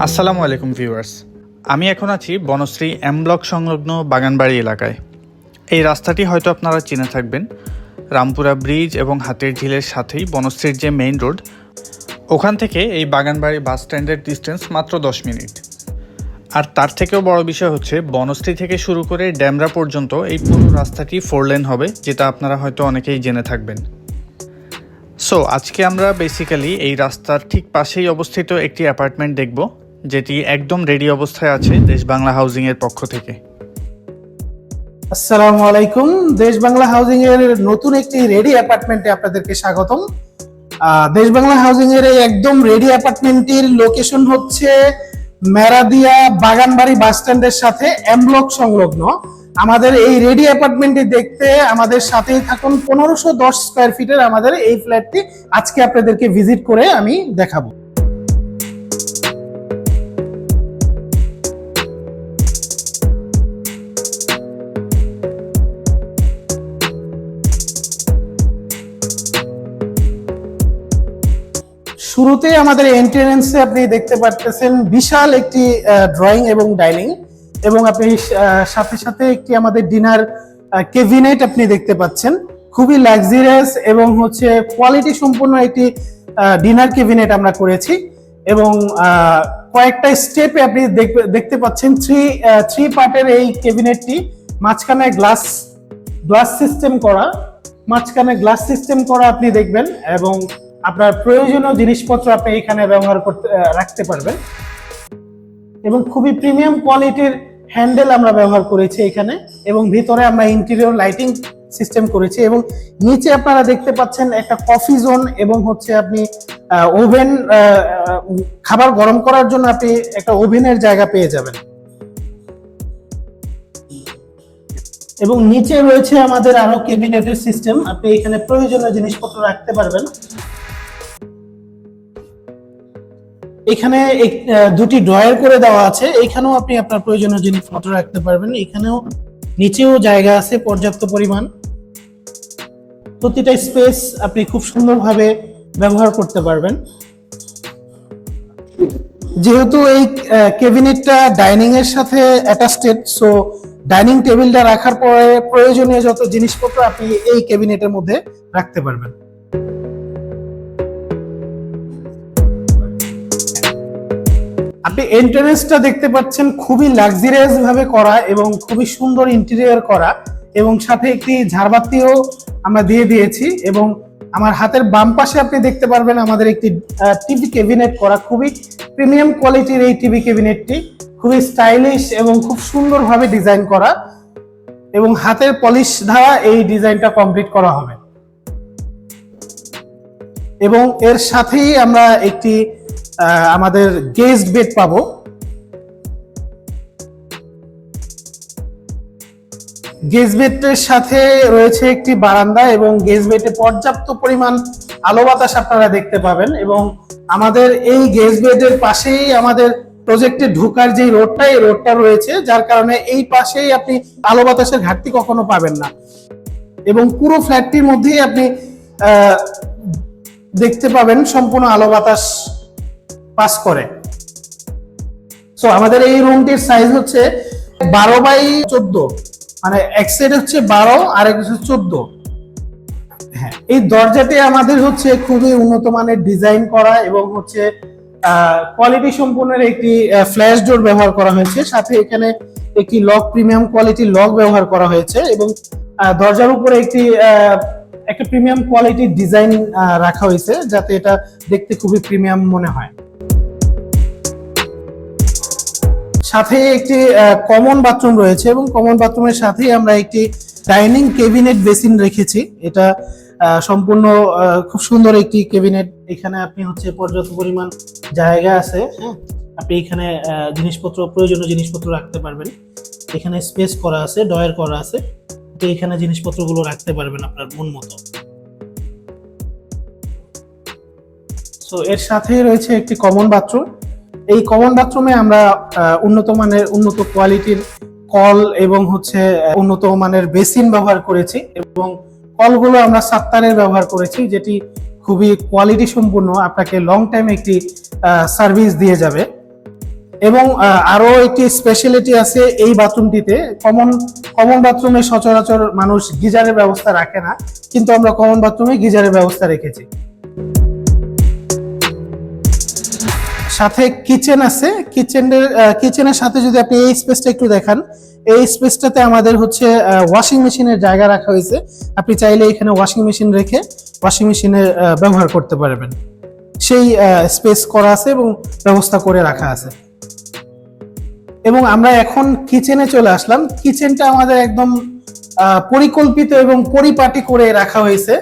আসসালামু আলাইকুম ভিউয়ার্স। আমি এখন আছি বনশ্রী এম ব্লক সংলগ্ন বাগানবাড়ি এলাকায়। এই রাস্তাটি হয়তো আপনারা চিনে থাকবেন। রামপুরা ব্রিজ এবং হাতির ঝিলের সাথেই বনশ্রীর যে মেইন রোড, ওখান থেকে এই বাগানবাড়ি বাস স্ট্যান্ডের ডিস্টেন্স মাত্র 10 মিনিট। আর তার থেকেও বড় বিষয় হচ্ছে বনশ্রী থেকে শুরু করে ড্যামরা পর্যন্ত এই পুরো রাস্তাটি 4 লেন হবে, যেটা আপনারা হয়তো অনেকেই জেনে থাকবেন। সো আজকে আমরা বেসিক্যালি এই রাস্তার ঠিক পাশেই অবস্থিত একটি অ্যাপার্টমেন্ট দেখব, যেটি একদম রেডি অবস্থায় আছে দেশ বাংলা হাউজিং এর পক্ষ থেকে। আসসালামু আলাইকুম। দেশ বাংলা হাউজিং এর নতুন একটি রেডি অ্যাপার্টমেন্টে আপনাদেরকে স্বাগতম। দেশ বাংলা হাউজিং এর এই একদম রেডি অ্যাপার্টমেন্টের লোকেশন হচ্ছে মেরাদিয়া বাগানবাড়ি বাস স্ট্যান্ডের সাথে এম ব্লক সংলগ্ন। আমাদের এই রেডি অ্যাপার্টমেন্টটি দেখতে আমাদের সাথেই থাকুন। 1510 স্কয়ার ফিটের আমাদের এই ফ্ল্যাটটি আজকে আপনাদেরকে ভিজিট করে আমি দেখাবো। শুরুতে আমাদের এন্ট্রান্সে আপনি দেখতে পাচ্ছেন বিশাল একটি ড্রয়িং এবং ডাইনিং, এবং আপনি সাথে সাথে একটি আমাদের ডিনার ক্যাবিনেট আপনি দেখতে পাচ্ছেন। খুবই লাক্সারিয়াস এবং হচ্ছে কোয়ালিটি সম্পন্ন একটি ডিনার ক্যাবিনেট আমরা করেছি, এবং কয়েকটা স্টেপে আপনি দেখতে পাচ্ছেন থ্রি পার্টের এই ক্যাবিনেটটি। মাঝখানে গ্লাস সিস্টেম করা আপনি দেখবেন, এবং আপনার প্রয়োজনীয় জিনিসপত্র আপনি এখানে ব্যবহার করতে রাখতে পারবেন। এবং খুবই প্রিমিয়াম কোয়ালিটির হ্যান্ডেল আমরা ব্যবহার করেছি এখানে, এবং ভিতরে আমরা ইন্টেরিয়র লাইটিং সিস্টেম করেছি। এবং নিচে আপনারা দেখতে পাচ্ছেন একটা কফি জোন, এবং হচ্ছে আপনি ওভেন, খাবার গরম করার জন্য আপনি একটা ওভেনের জায়গা পেয়ে যাবেন। এবং নিচে রয়েছে আমাদের আরো ক্যাবিনেটের সিস্টেম, আপনি এখানে প্রয়োজনীয় জিনিসপত্র রাখতে পারবেন। এখানে দুটি ড্রয়ার করে দেওয়া আছে, এখানেও আপনি আপনার প্রয়োজনীয় জিনিসপত্র রাখতে পারবেন। এখানেও নিচেও জায়গা আছে পর্যাপ্ত পরিমাণ। প্রতিটা স্পেস আপনি খুব সুন্দরভাবে ব্যবহার করতে পারবেন। যেহেতু এই ক্যাবিনেটটা ডাইনিং এর সাথে অ্যাটাচড, সো ডাইনিং টেবিলটা রাখার পরে প্রয়োজনীয় যত জিনিসপত্র আপনি এই ক্যাবিনেটের মধ্যে রাখতে পারবেন। আপনি এন্ট্রান্সটা দেখতে পাচ্ছেন, খুবই লাক্সারিয়াস ভাবে করা এবং খুবই সুন্দর ইন্টেরিয়র করা, এবং সাথে একটি ঝাড়বাতিও আমরা দিয়ে দিয়েছি। এবং আমার হাতের বাম পাশে আপনি দেখতে পারবেন আমাদের একটি টিভি ক্যাবিনেট করা। খুবই প্রিমিয়াম কোয়ালিটির এই টিভি ক্যাবিনেটটি, খুবই স্টাইলিশ এবং খুব সুন্দরভাবে ডিজাইন করা, এবং হাতের পলিশ দ্বারা এই ডিজাইনটা কমপ্লিট করা হবে। এবং এর সাথেই আমরা একটি আমাদের গেস্ট বেড পাবো। গেস্ট বেডের সাথে রয়েছে একটি বারান্দা, এবং গেস্ট বেডে পর্যাপ্ত পরিমাণ আলো বাতাস আপনারা দেখতে পাবেন। এবং আমাদের এই গেস্ট বেডের পাশেই আমাদের প্রজেক্টে ঢোকার যে রোডটা রয়েছে, যার কারণে এই পাশেই আপনি আলো বাতাসের ঘাটতি কখনো পাবেন না। এবং পুরো ফ্ল্যাটটির মধ্যেই আপনি দেখতে পাবেন সম্পূর্ণ আলো বাতাস পাস করে। সো আমাদের এই রুমটির সাইজ হচ্ছে 12x14, মানে এক সাইড হচ্ছে 12 আর এক হচ্ছে 14। হ্যাঁ, এই দরজাটি আমাদের হচ্ছে খুবই উন্নত মানের ডিজাইন করা, এবং হচ্ছে কোয়ালিটি সম্পন্ন একটি ফ্ল্যাশ ডোর ব্যবহার করা হয়েছে। সাথে এখানে একটি লক, প্রিমিয়াম কোয়ালিটির লক ব্যবহার করা হয়েছে, এবং দরজার উপরে একটা প্রিমিয়াম কোয়ালিটির ডিজাইন রাখা হয়েছে, যাতে এটা দেখতে খুবই প্রিমিয়াম মনে হয়। সাথে একটি কমন বাথরুম রয়েছে, এবং কমন বাথরুমের সাথেই আমরা একটি ডাইনিং ক্যাবিনেট বেসিন রেখেছি। এটা সম্পূর্ণ খুব সুন্দর একটি ক্যাবিনেট। এখানে আপনি হচ্ছে পর্যাপ্ত পরিমাণ জায়গা আছে, হ্যাঁ, আপনি এখানে প্রয়োজনীয় জিনিসপত্র রাখতে পারবেন। এখানে স্পেস করা আছে, ড্রয়ার করা আছে, তো এখানে জিনিসপত্রগুলো রাখতে পারবেন আপনার মন মতো। সো এর সাথেই রয়েছে একটি কমন বাথরুম। এই কমন বাথরুমে আমরা উন্নত কোয়ালিটির কল এবং হচ্ছে উন্নত মানের বেসিন ব্যবহার করেছি, এবং কলগুলো আমরা সাত্তারের ব্যবহার করেছি, যেটি খুবই কোয়ালিটি সম্পূর্ণ, আপনাকে লং টাইম একটি সার্ভিস দিয়ে যাবে। এবং আরো একটি স্পেশালিটি আছে এই বাথরুমটিতে। কমন বাথরুমে সচরাচর মানুষ গিজারের ব্যবস্থা রাখে না, কিন্তু আমরা কমন বাথরুমে গিজারের ব্যবস্থা রেখেছি। সাথে কিচেন আছে। কিচেনের সাথে যদি আপনি এই স্পেসটা একটু দেখান, এই স্পেসটাতে আমাদের হচ্ছে ওয়াশিং মেশিনের জায়গা রাখা হয়েছে। আপনি চাইলে এখানে ওয়াশিং মেশিন রেখে ওয়াশিং মেশিনে ব্যবহার করতে পারবেন, সেই স্পেস করা আছে এবং ব্যবস্থা করে রাখা আছে। এবং আমরা এখন কিচেনে চলে আসলাম। কিচেনটা আমাদের একদম পরিকল্পিত এবং পরিপাটি করে রাখা হয়েছে।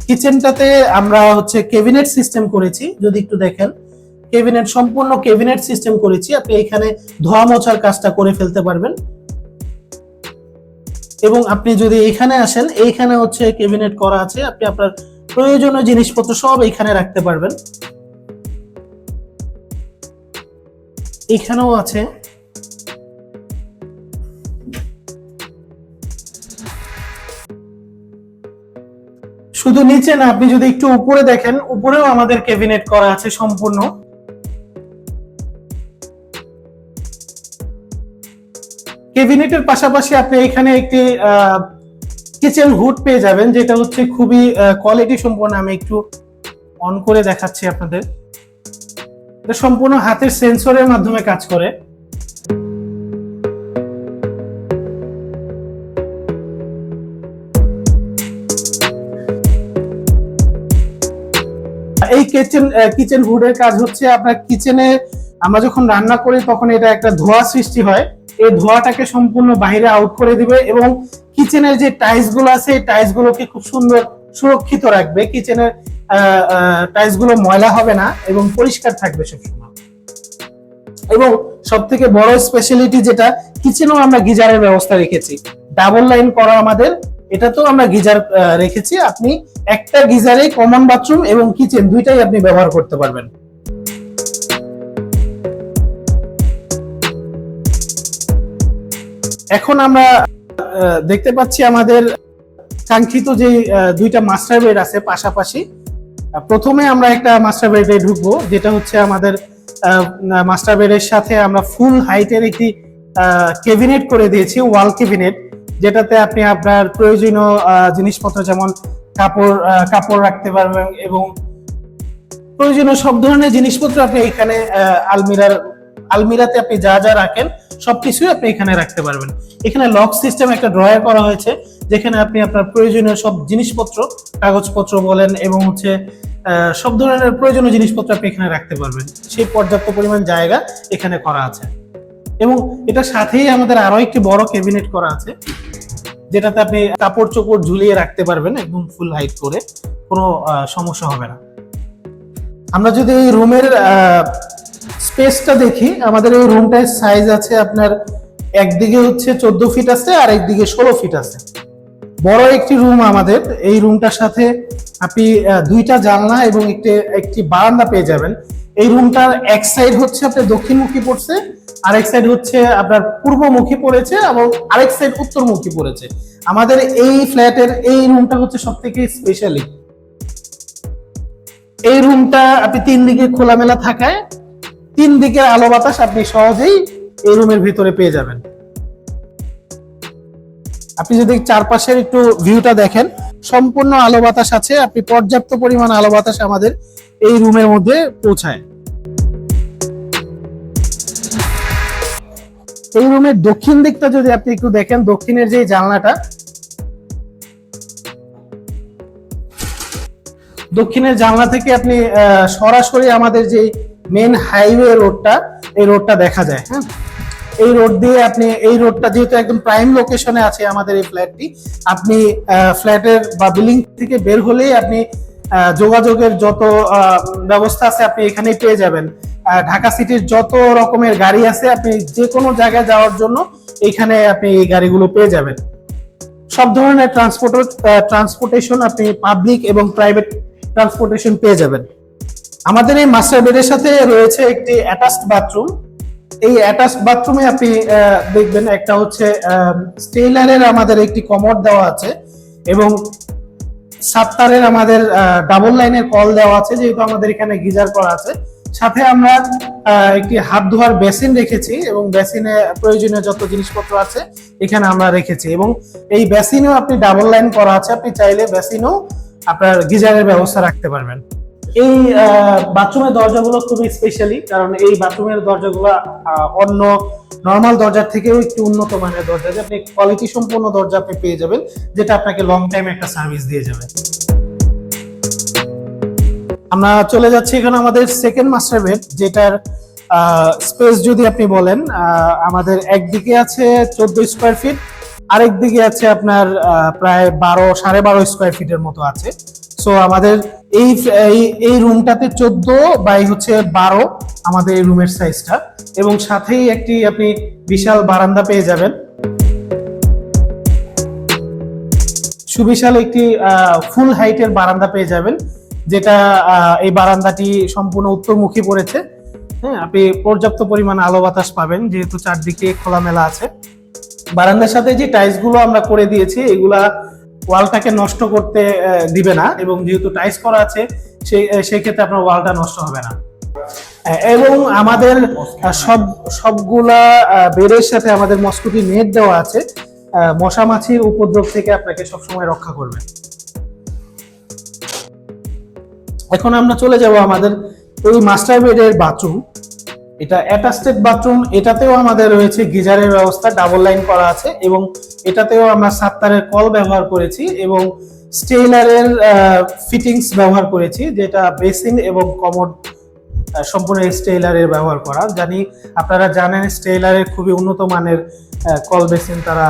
কিচেনটাতে আমরা হচ্ছে ক্যাবিনেট সিস্টেম করেছি, যদি একটু দেখেন সম্পূর্ণ ক্যাবিনেট সিস্টেম করেছি। আপনি এখানে ধোয়া মোছার কাজটা করে ফেলতে পারবেন। এবং আপনি যদি এখানে আসেন, এইখানে হচ্ছে ক্যাবিনেট করা আছে, আপনি আপনার প্রয়োজনীয় জিনিসপত্র সব এখানে রাখতে পারবেন। এখানেও আছে। শুধু নিচে না, আপনি যদি একটু উপরে দেখেন, উপরেও আমাদের ক্যাবিনেট করা আছে সম্পূর্ণ। ক্যাবিনেটের পাশাপাশি আপনি এখানে একটি কিচেন হুড পেয়ে যাবেন, যেটা হচ্ছে খুবই কোয়ালিটি সম্পন্ন। আমি একটু অন করে দেখাচ্ছি আপনাদের। এটা সম্পূর্ণ হাতের সেন্সরের মাধ্যমে কাজ করে। এই কিচেন হুডের কাজ হচ্ছে আপনার কিচেনে আমরা যখন রান্না করি তখন এটা একটা ধোঁয়া সৃষ্টি হয়, এই ধোঁয়াটাকে সম্পূর্ণ বাইরে আউট করে দিবে এবং কিচেনের যে টাইলস গুলো আছে এই টাইলস গুলোকে খুব সুন্দর সুরক্ষিত রাখবে। কিচেনের টাইলস গুলো ময়লা হবে না এবং পরিষ্কার থাকবে সবসময়। এবং সব থেকে বড় স্পেশালিটি যেটা, কিচেনেও আমরা গিজারের ব্যবস্থা রেখেছি, ডাবল লাইন করা আমাদের। এটাতেও আমরা গিজার রেখেছি। আপনি একটা গিজারে কমন বাথরুম এবং কিচেন দুইটাই আপনি ব্যবহার করতে পারবেন। এখন আমরা দেখতে পাচ্ছি আমাদের কাঙ্ক্ষিত যে দুইটা মাস্টার বেড আছে পাশাপাশি। প্রথমে আমরা একটা মাস্টার বেডে ঢুকবো, যেটা হচ্ছে আমাদের মাস্টার বেডের সাথে আমরা ফুল হাইটের একটি ক্যাবিনেট করে দিয়েছি, ওয়াল ক্যাবিনেট, যেটাতে আপনি আপনার প্রয়োজনীয় জিনিসপত্র যেমন কাপড় রাখতে পারবেন এবং প্রয়োজনীয় সব ধরনের জিনিসপত্র আপনি এখানে আলমিরাতে আপনি যা যা রাখেন সবকিছুই আপনি এখানে রাখতে পারবেন। এখানে লক সিস্টেম একটা ড্রয়ার করা হয়েছে, যেখানে আপনি আপনার প্রয়োজনীয় সব জিনিসপত্র, কাগজপত্র বলেন এবং হচ্ছে সব ধরনের প্রয়োজনীয় জিনিসপত্র আপনি এখানে রাখতে পারবেন। সেই পর্যাপ্ত পরিমাণ জায়গা এখানে করা আছে। এবং এটার সাথেই আমাদের আরো একটি বড় ক্যাবিনেট করা আছে, যেটাতে আপনি কাপড় চোপড় ঝুলিয়ে রাখতে পারবেন একদম ফুল হাইট করে, কোনো সমস্যা হবে না। আমরা যদি এই রুমের স্পেসটা দেখি, আমাদের এই রুমটার সাইজ আছে আপনার একদিকে হচ্ছে 14 ফিট আছে আর একদিকে 16 ফিট আছে। বড় একটি রুম আমাদের। এই রুমটার সাথে আপনি দুইটা জানলা এবং একটি বারান্দা পেয়ে যাবেন। এই রুমটার এক সাইড হচ্ছে আপনার দক্ষিণমুখী পড়ছে, আরেক সাইড হচ্ছে আপনার পূর্বমুখী পড়েছে এবং আরেক সাইড উত্তরমুখী পড়েছে। আমাদের এই ফ্ল্যাটের এই রুমটা হচ্ছে সব থেকে স্পেশালি। এই রুমটা আপনি 3 দিকে খোলামেলা থাকায় 3 দিকের আলো বাতাস আপনি সহজেই এই রুমের ভিতরে পেয়ে যাবেন। আপনি যদি চারপাশের একটু ভিউটা দেখেন, সম্পূর্ণ আলো বাতাস আছে। আপনি পর্যাপ্ত পরিমাণ আলো বাতাস আমাদের এই রুমের মধ্যে পৌঁছায়। এই রুমের দক্ষিণ দিকটা যদি আপনি একটু দেখেন, দক্ষিণের যে জানলাটা, দক্ষিণের জানলা থেকে আপনি সরাসরি আমাদের যে মেন হাইওয়ে রোডটা, এই রোডটা দেখা যায়। হ্যাঁ, এই রোড দিয়ে আপনি, এই রোডটা যেহেতু একদম প্রাইম লোকেশনে আছে আমাদের এই ফ্ল্যাটটি, আপনি ফ্ল্যাটের বা বিল্ডিং থেকে বের হলেই আপনি যোগাযোগের যত ব্যবস্থা আছে আপনি এখানেই পেয়ে যাবেন। ঢাকা সিটির যত রকমের গাড়ি আছে, আপনি যে কোনো জায়গায় যাওয়ার জন্য এখানে আপনি এই গাড়িগুলো পেয়ে যাবেন। সব ধরনের ট্রান্সপোর্টেশন আপনি পাবলিক এবং প্রাইভেট ট্রান্সপোর্টেশন পেয়ে যাবেন। আমাদের এই মাস্টার বেডের সাথে রয়েছে একটি অ্যাটাচড বাথরুম। এই অ্যাটাচড বাথরুমে আপনি দেখবেন একটা হচ্ছে স্টেইলারের আমাদের একটি কমোড দেওয়া আছে এবং 7 তারের আমাদের ডাবল লাইনের কল দেওয়া আছে। যেহেতু আমাদের এখানে গিজার করা আছে, সাথে আমরা একটি হাত ধোয়ার বেসিন রেখেছি এবং বেসিনে প্রয়োজনীয় যত জিনিসপত্র আছে এখানে আমরা রেখেছি এবং এই বেসিনেও আপনি ডাবল লাইন করা আছে, আপনি চাইলে বেসিনেও আপনার গিজারের ব্যবস্থা রাখতে পারবেন। এই বাথরুমের দরজাগুলো খুবই স্পেশালি, কারণ এই বাথরুমের দরজাগুলো অন্য নর্মাল দরজার থেকেও একটু উন্নত মানের দরজা, যে আপনি কোয়ালিটি সম্পন্ন দরজা আপনি পেয়ে যাবেন, যেটা আপনাকে লং টাইম একটা সার্ভিস দিয়ে যাবে। আমরা চলে যাচ্ছি এখন আমাদের সেকেন্ড মাস্টার বেড, যেটার স্পেস যদি আপনি বলেন, আমাদের একদিকে আছে 14 স্কোয়ার ফিট, আরেক দিকে আছে আপনার প্রায় 12.5 স্কোয়ার ফিটের মতো আছে। সো আমাদের এই রুমটাতে 14/12 আমাদের এই রুমের সাইজটা, এবং সাথেই একটি আপনি বিশাল বারান্দা পেয়ে যাবেন, সুবিশাল একটি ফুল হাইটের বারান্দা পেয়ে যাবেন, যেটা এই বারান্দাটি সম্পূর্ণ উত্তরমুখী পড়েছে। হ্যাঁ, আপনি পর্যাপ্ত পরিমাণ আলো বাতাস পাবেন যেহেতু চারদিকে খোলামেলা আছে। বারান্দার সাথে যে টাইলস গুলো আমরা করে দিয়েছি এগুলা ওয়ালটাকে নষ্ট করতে দিবে না, এবং যেহেতু টাইলস করা আছে সেই ক্ষেত্রে আপনার ওয়ালটা নষ্ট হবে না। এবং আমাদের সবগুলা বেডের সাথে আমাদের মস্কিটো নেট দেওয়া আছে, মশা মাছির উপদ্রব থেকে আপনাকে সবসময় রক্ষা করবে। এখন আমরা চলে যাব আমাদের ওই মাস্টার বেডের বাথরুম। এটা অ্যাটাচড বাথরুম, এটাতেও আমাদের রয়েছে গিজারের ব্যবস্থা, ডাবল লাইন করা আছে, এবং এটাতেও আমরা 7 তারের কল ব্যবহার করেছি এবং স্টেইলারের ফিটিংস ব্যবহার করেছি, যেটা বেসিন এবং কমোড সম্পূর্ণ স্টেইলারের ব্যবহার করা। জানি আপনারা জানেন স্টেইলারের খুবই উন্নত মানের কল বেসিন তারা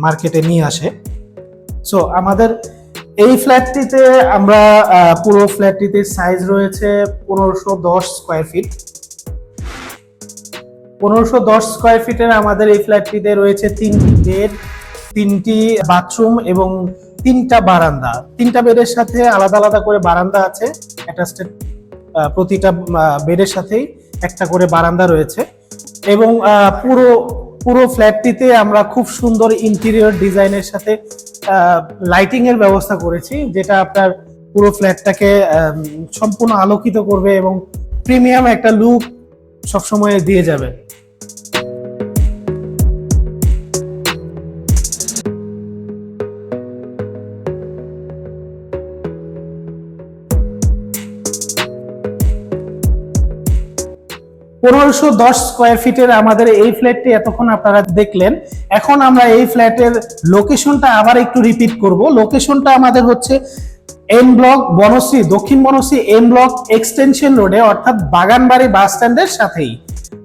মার্কেটে নিয়ে আসে। সো আমাদের এই ফ্ল্যাটটিতে আমরা পুরো ফ্ল্যাটটিতে সাইজ রয়েছে 1510 স্কোয়ার ফিট। 1510 স্কোয়ার ফিটের আমাদের এই ফ্ল্যাটটিতে রয়েছে 3টি বেড, 3টি বাথরুম এবং 3টা বারান্দা। 3টা বেডের সাথে আলাদা আলাদা করে বারান্দা আছে, অ্যাটাচড প্রতিটা বেডের সাথেই একটা করে বারান্দা রয়েছে, এবং পুরো ফ্ল্যাটটিতে আমরা খুব সুন্দর ইন্টেরিয়র ডিজাইনের সাথে লাইটিং এর ব্যবস্থা করেছি, যেটা আপনার পুরো ফ্ল্যাটটাকে সম্পূর্ণ আলোকিত করবে এবং প্রিমিয়াম একটা লুক সবসময় দিয়ে যাবে। $1510 স্কোয়ার ফিটের আমাদের এই ফ্ল্যাটটি এতক্ষণ আপনারা দেখলেন। এখন আমরা এই ফ্ল্যাটের লোকেশনটা আবার একটু রিপিট করব। লোকেশনটা আমাদের হচ্ছে এম ব্লক বনশ্রী, দক্ষিণ বনশ্রী এম ব্লক এক্সটেনশন রোডে, অর্থাৎ বাগানবাড়ি বাস স্ট্যান্ডের সাথেই।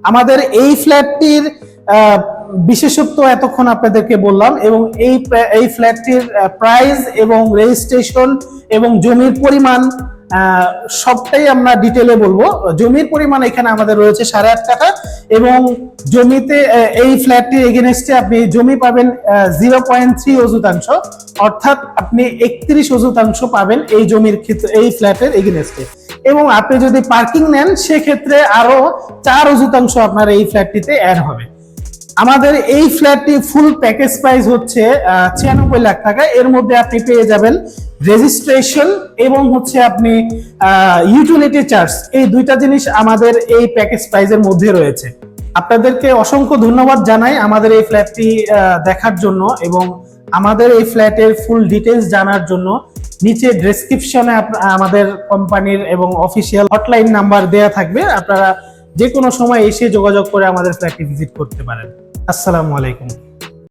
আমাদের এই ফ্ল্যাটটির বিশেষত্ব এতক্ষণ আপনাদেরকে বললাম, এবং এই ফ্ল্যাটটির প্রাইস এবং রেজিস্ট্রেশন এবং জমির পরিমাণ সবটাই আমরা ডিটেলে বলবো। জমির পরিমাণ এখানে আমাদের রয়েছে 8.5 কাঠা, এবং জমিতে এই ফ্ল্যাটটির এগেনস্টে আপনি জমি পাবেন 0.3 অযুতাংশ, অর্থাৎ আপনি 31 অযুতাংশ পাবেন এই জমির ক্ষেত্রে, এই ফ্ল্যাটের এগেনস্টে। এবং আপনি যদি পার্কিং নেন সেক্ষেত্রে আরো 4 অযুতাংশ আপনার এই ফ্ল্যাটটিতে অ্যাড হবে। আমাদের এই ফ্ল্যাটটি ফুল প্যাকেজ প্রাইস হচ্ছে 96 লাখ টাকা। এর মধ্যে আপনি পেয়ে যাবেন রেজিস্ট্রেশন এবং হচ্ছে আপনি ইউটিলিটি চার্জ, এই দুইটা জিনিস আমাদের এই প্যাকেজ প্রাইসের মধ্যে রয়েছে। আপনাদেরকে অসংখ্য ধন্যবাদ জানাই আমাদের এই ফ্ল্যাটটি দেখার জন্য, এবং আমাদের এই ফ্ল্যাটের ফুল ডিটেইলস জানার জন্য নিচে ডেসক্রিপশনে আমাদের কোম্পানির এবং অফিসিয়াল হটলাইন নাম্বার দেয়া থাকবে, আপনারা যে কোনো সময় এসে যোগাযোগ করে আমাদের ফ্ল্যাটটি ভিজিট করতে পারেন। আসসালামু আলাইকুম।